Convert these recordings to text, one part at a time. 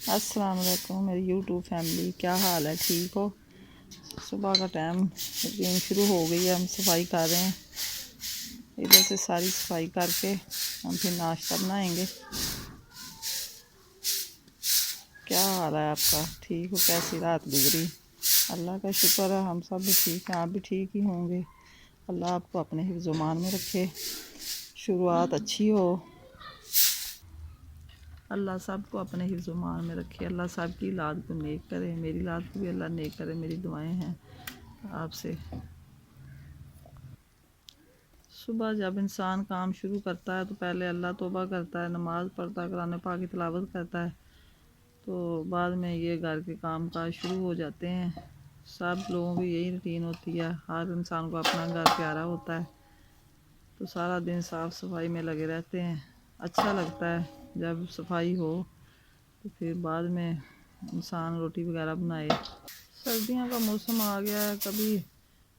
अस्सलाम वालेकुम मेरी यूट्यूब फैमिली, क्या हाल है? ठीक हो? सुबह का टाइम रूटीन शुरू हो गई है। हम सफाई कर रहे हैं। इधर से सारी सफाई करके हम फिर नाश्ता बनाएंगे। क्या हाल है आपका? ठीक हो? कैसी रात गुजरी? अल्लाह का शुक्र है, हम सब भी ठीक हैं। आप भी ठीक ही होंगे। अल्लाह आपको अपने हिफ्ज़-ओ-मान में रखे, शुरुआत अच्छी हो। अल्लाह सबको अपने हिफ्ज़-ओ-मान में रखे। अल्लाह सब की औलाद को नेक करे। मेरी औलाद को भी अल्लाह नेक करे। मेरी दुआएं हैं आपसे। सुबह जब इंसान काम शुरू करता है तो पहले अल्लाह तौबा करता है, नमाज़ पढ़ता है, कुरान पाक की तिलावत करता है, तो बाद में ये घर के काम काज शुरू हो जाते हैं। सब लोगों की यही रूटीन होती है। हर इंसान को अपना घर प्यारा होता है, तो सारा दिन साफ़ सफाई में लगे रहते हैं। अच्छा लगता है जब सफाई हो, तो फिर बाद में इंसान रोटी वगैरह बनाए। सर्दियों का मौसम आ गया है, कभी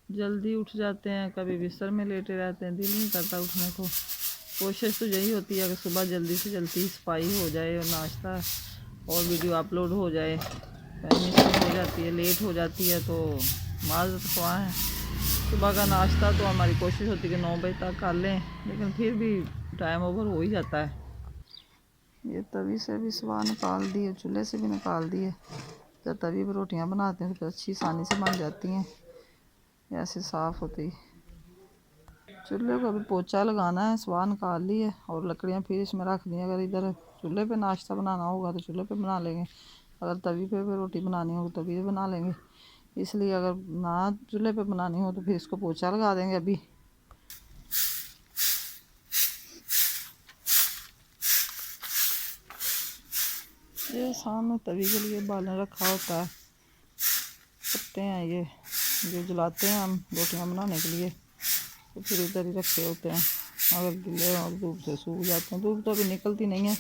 जल्दी उठ जाते हैं, कभी बिस्तर में लेटे रहते हैं, दिल नहीं करता उठने को। कोशिश तो यही होती है कि सुबह जल्दी से जल्दी सफाई हो जाए और नाश्ता और वीडियो अपलोड हो जाए। मिसिंग हो जाती है, लेट हो जाती है, तो माज़रत ख्वाह है। सुबह का नाश्ता तो हमारी कोशिश होती है कि 9 बजे तक कर लें, लेकिन फिर भी टाइम ओवर हो ही जाता है। ये तवी से भी स्वाह निकाल दिए, चूल्हे से भी निकाल दिए। जब तवी पर रोटियां बनाते हैं तो अच्छी आसानी से बन जाती हैं, ऐसे साफ़ होती। चूल्हे को अभी पोछा लगाना है, स्वाह निकाल ली है और लकड़ियाँ फिर इसमें रख दी। अगर इधर चूल्हे पे नाश्ता बनाना होगा तो चूल्हे पे बना लेंगे, अगर तवी पे रोटी बनानी होगी तो तवी पे बना लेंगे। इसलिए अगर ना चूल्हे पे बनानी हो तो फिर इसको पोछा लगा देंगे। अभी ये सामने तवी के लिए बालन रखा होता है, पत्ते हैं ये जो जलाते हैं हम रोटियां बनाने के लिए, तो फिर इधर ही रखे होते हैं। अगर गिले और धूप से सूख जाते हैं। धूप तो अभी निकलती नहीं है।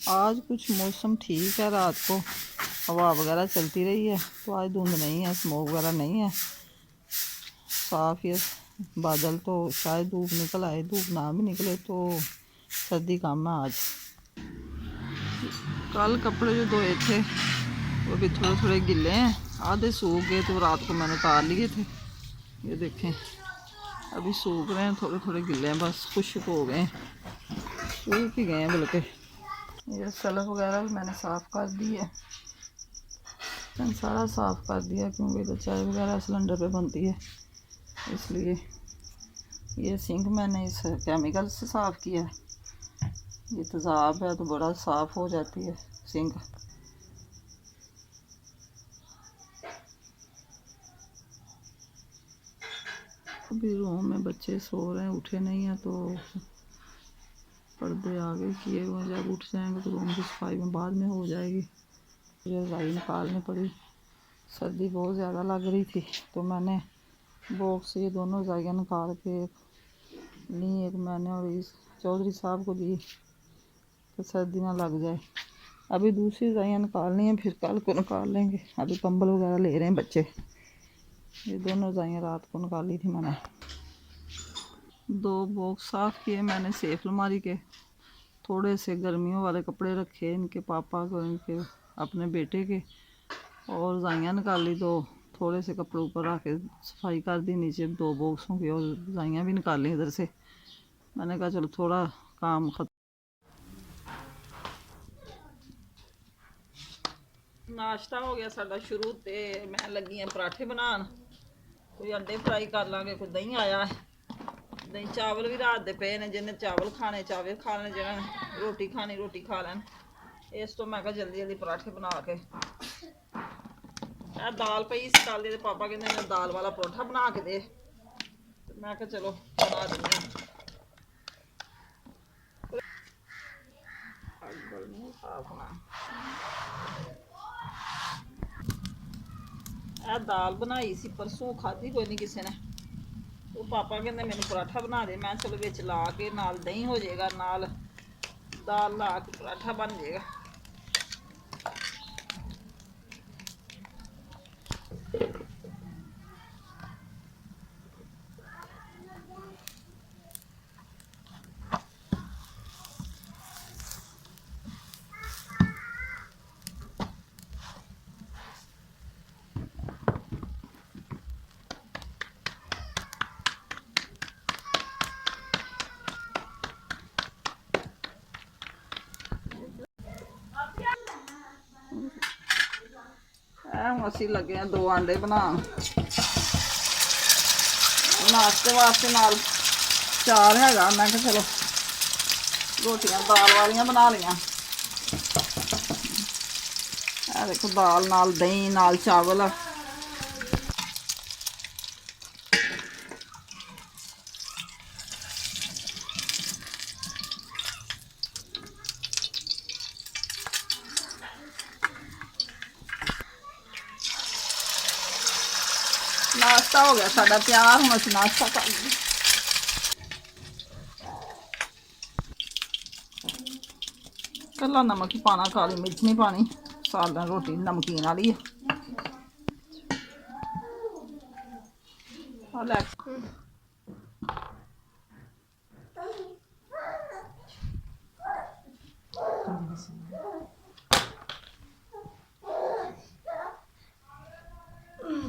आज कुछ मौसम ठीक है, रात को हवा वगैरह चलती रही है, तो आज धुंध नहीं है, स्मोक वगैरह नहीं है, साफ़ ये बादल। तो शायद धूप निकल आए, धूप ना भी निकले तो सर्दी कम है आज। कल कपड़े जो धोए थे वो भी थोड़े थोड़े गिले हैं, आधे सूख गए तो रात को मैंने उतार लिए थे। ये देखें अभी सूख रहे हैं, थोड़े थोड़े गिले हैं, बस खुश्क हो गए, सूख ही गए हैं बल्कि। ये सलफ वगैरह भी मैंने साफ़ कर दी है, सारा साफ़ कर दिया, क्योंकि तो चाय वगैरह सिलेंडर पे बनती है, इसलिए। ये सिंक मैंने इस केमिकल से साफ़ किया है। ये तेज़ाब है तो बड़ा साफ़ हो जाती है सिंक। अभी रूम में बच्चे सो रहे हैं, उठे नहीं हैं, तो पर्दे आगे किए हुए। जब उठ जाएंगे तो रूम की सफाई में बाद में हो जाएगी। मुझे रज़ाई निकालनी पड़ी, सर्दी बहुत ज़्यादा लग रही थी, तो मैंने बॉक्स से ये दोनों रज़ाइयाँ निकाल के ली। एक मैंने और इस चौधरी साहब को दी कि सर्दी ना लग जाए। अभी दूसरी रज़ाइयाँ निकालनी है, फिर कल को निकाल लेंगे। अभी कंबल वगैरह ले रहे हैं बच्चे। ये दोनों रज़ाइयाँ रात को निकाली थी मैंने। 2 बॉक्स साफ़ किए मैंने सेफ अलमारी के। थोड़े से गर्मियों वाले कपड़े रखे इनके पापा को, इनके अपने बेटे के, और रज़ाइयाँ निकाली। 2 थोड़े से कपड़े ऊपर रख के सफाई कर दी नीचे 2 बॉक्सों की, और रज़ाइयाँ भी निकाली इधर से। मैंने कहा चलो थोड़ा काम खत्म। नाश्ता हो गया साडा शुरू, तो मैं लगी हाँ पराठे बनान। कोई अंडे फ्राई कर लाँगे, कोई दही आया है, दही चावल भी रात दे पे ने, जिन्हें चावल खाने चावल खा लेने, जिन्हें रोटी खानी रोटी खा लैन। इस तो मैं कहा जल्दी जल्दी पराठे बना के। दाल पई सी कल दी, पापा कहते दाल वाला परोठा बना के दे, मैं कहा चलो बना दें। दाल बनाई सी परसों, खाधी कोई नहीं किसी ने, तो पापा कहते मैंने पराठा बना दे। मैं चलो बिच ला के नाल दही हो जाएगा, नाल दाल ला के पराठा बन जाएगा। ਹੁਣ ਅਸੀਂ ਲੱਗੇ ਆ 2 ਆਂਡੇ ਬਣਾਉਣ ਨਾਸ਼ਤੇ ਵਾਸਤੇ। ਨਾਲ ਚਾਰ ਹੈਗਾ, ਮੈਂ ਕਿਹਾ ਚਲੋ रोटियां दाल वालियां बना लियां। देखो दाल नाल दही नाल चावल। नाश्ता हो गया साडा तैयार, हुण असीं नाश्ता कर लईए। कल्ला नमक ही पाना, काली मिर्च नहीं पानी। सालन रोटी नमकीन वाली है।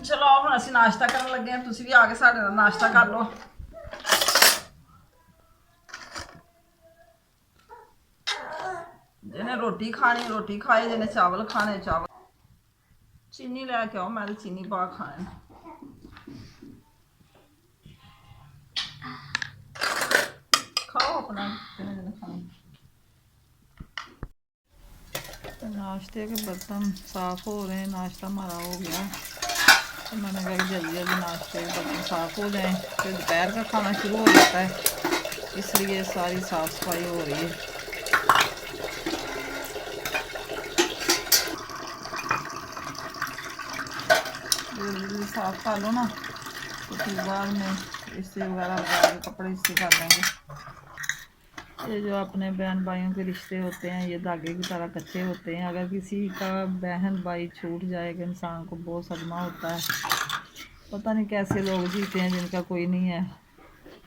चलो हुण असीं नाश्ता करन लगे हैं, तुसीं भी आके साडे नाल नाश्ता कर लो। जिन्हें रोटी खानी रोटी खाए, जिन्हें चावल खाने चावल। चीनी लैके आओ, मैं तो चीनी पा खाने। खाओ अपना जिन्हें जिन्हें खाने। नाश्ते के बर्तन साफ हो रहे हैं, नाश्ता हमारा हो गया। तो मैंने कहा जल्दी जल्दी नाश्ते के बर्तन साफ हो जाएं, फिर दोपहर का खाना शुरू हो जाता है, इसलिए सारी साफ सफाई हो रही है। जल्दी साफ कर लो ना, तो फिर बाद में इस्त्री वगैरह लगा के कपड़े इस्त्री कर देंगे। ये जो अपने बहन भाइयों के रिश्ते होते हैं, ये धागे की तरह कच्चे होते हैं। अगर किसी का बहन भाई छूट जाएगा, इंसान को बहुत सदमा होता है। पता नहीं कैसे लोग जीते हैं जिनका कोई नहीं है,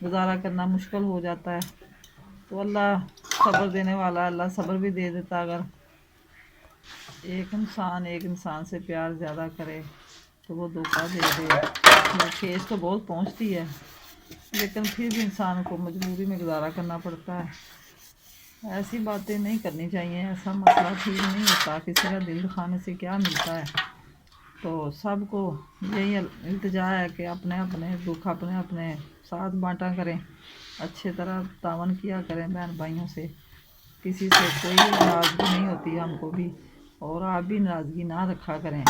गुजारा करना मुश्किल हो जाता है। तो अल्लाह सब्र देने वाला, अल्लाह सब्र भी दे देता। अगर एक इंसान से प्यार ज़्यादा करे तो वो धोखा दे दे। ठेस तो बहुत पहुंचती है, लेकिन फिर भी इंसान को मजबूरी में गुजारा करना पड़ता है। ऐसी बातें नहीं करनी चाहिए, ऐसा मसला ठीक नहीं होता। किसी का दिल दुखाने से क्या मिलता है। तो सबको यही इल्तिजा है कि अपने अपने दुख अपने अपने साथ बांटा करें, अच्छे तरह तावन किया करें बहन भाइयों से। किसी से कोई नाराज़गी नहीं होती हमको भी, और आप भी नाराज़गी ना रखा करें।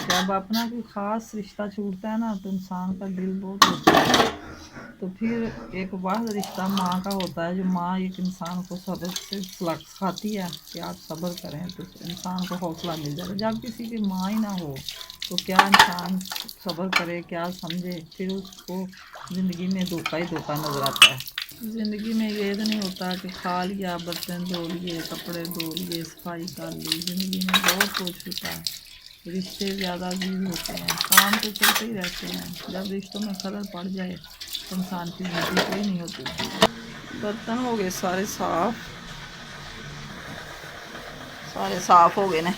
जब अपना कोई ख़ास रिश्ता छूटता है ना, तो इंसान का दिल बहुत होता है। तो फिर एक वाद रिश्ता माँ का होता है, जो माँ एक इंसान को सब्र से सिखाती है कि आप सब्र करें, तो इंसान को हौसला मिल जाता है। जब किसी की माँ ही ना हो तो क्या इंसान सब्र करे, क्या समझे। फिर उसको ज़िंदगी में धोखा ही धोखा नज़र आता है। ज़िंदगी में ये तो नहीं होता कि खा लिया, बर्तन धो लिए, कपड़े धो लिए, सफाई कर ली। ज़िंदगी में बहुत कुछ होता है। रिश्ते ज़्यादा अजीज होते हैं, काम तो चलते ही रहते हैं। जब रिश्तों में खलल पड़ जाए तो इंसान की ज़िंदगी कोई नहीं होती। बर्तन हो गए सारे साफ हो गए ने।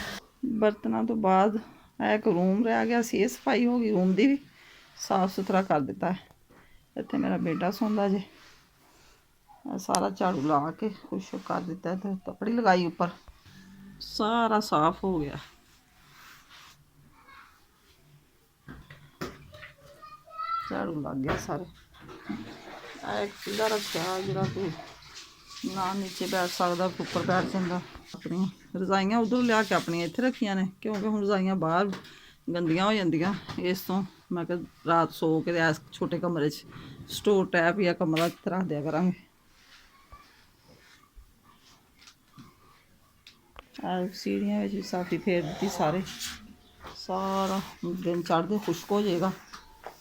बर्तनों तो बाद एक रूम रह गया सी, सफाई हो गई, रूम की भी साफ सुथरा कर दिता है। इतने मेरा बेटा सौंदा जे, सारा झाड़ू ला के खुश कर दिता है, तो तपड़ी लगाई ऊपर, सारा साफ हो गया। झाड़ू लग गया सारे। एक सीधा रखा जरा कोई ना नीचे बैठ सकता, उपर बैठ जाता। अपनी रजाइयां उधर लिया के अपनी इत्थे रखियां ने, क्योंकि हुण रजाइयां बाहर गंदियां हो जांदियां। इस तो मैं कहा रात सो के इस छोटे कमरे च स्टोर टैप या कमरा रख दिया करांगे। सीढ़ियां भी साफी फेर दी, सारा दिन चढ़ते खुश्क हो जाएगा।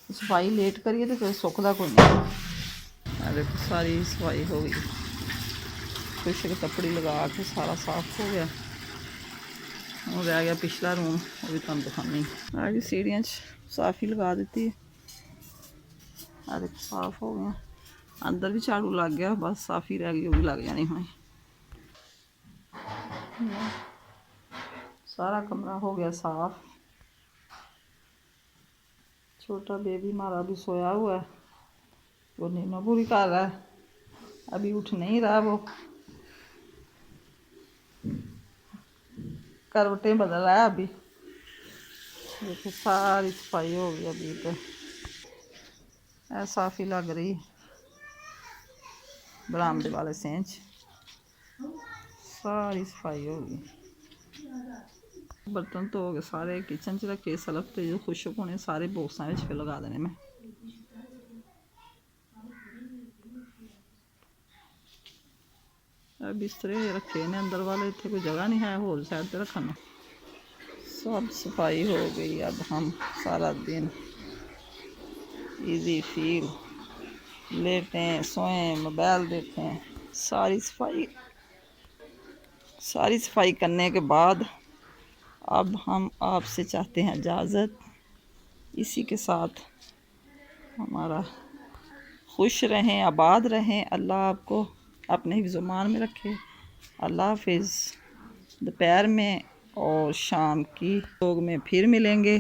सफाई लेट करिए तो फिर सुकदा कोई नहीं। देखो सारी सफाई हो गई, खुश्क तपड़ी लगा के सारा साफ हो गया। वो रह गया पिछला रूम, वो भी तुम दिखानी। आ गई सीढ़ियाँ साफी लगा दी है, देखो साफ हो गया। अंदर भी झाड़ू लग गया, बस साफी रह गई, वो भी लग जानी हुई। सारा कमरा हो गया साफ। छोटा बेबी हमारा भी सोया हुआ है, वो नींद पूरी कर रहा है, अभी उठ नहीं रहा। वो करवटें बदल रहा है अभी। देखिए सारी सफाई हो गई अभी तो साफ़ी लग रही बरामदे वाले सेंच सारी सफाई हो गई। बर्तन तो हो गए सारे किचन च रखे सलफ तो जो खुशक होने सारे बॉक्सा फिर लगा देने मैं। बिस्तरे रखे ने अंदर वाले इतने कोई जगह नहीं है होल साइड पे रखने। सब सफाई हो गई। अब हम सारा दिन इजी फील लेटें सोएं मोबाइल देखें। सारी सफाई करने के बाद अब हम आपसे चाहते हैं इजाज़त। इसी के साथ हमारा खुश रहें आबाद रहें। अल्लाह आपको अपने हिफ्ज़-ओ-मान में रखे। अल्लाह हाफिज़। दोपहर में और शाम की लोग में फिर मिलेंगे।